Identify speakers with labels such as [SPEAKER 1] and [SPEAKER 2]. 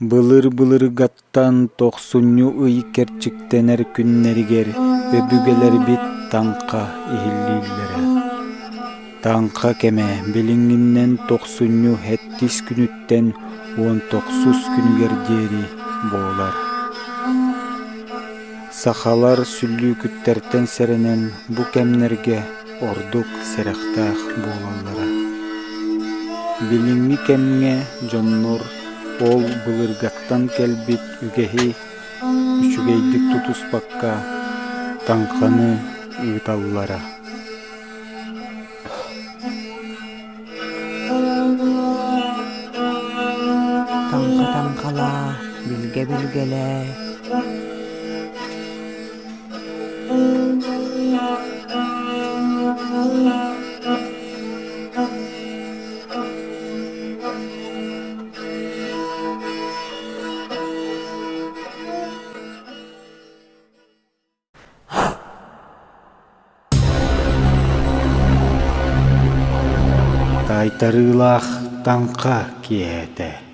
[SPEAKER 1] Былыр гаттан тоқсунню ый керчиктенер күннеригер өбүгелер бит таңқа ихиллиллере. Таңқа кеме билиңиннен тоқсунню хеттис күнүттен 19 күнүгер дери болар. Сахалар сүллүүкүттертен серенен бу кемнерге ордук серехтах болаллара. Билиңи кемге жоннор ол былыргаттан келбит үгеһи үчүгейдик тутуспакка таңқаны ыыталлара.
[SPEAKER 2] Таңқа таңқала, билге-билгеле.
[SPEAKER 1] Тайтарылах таңқа киэте.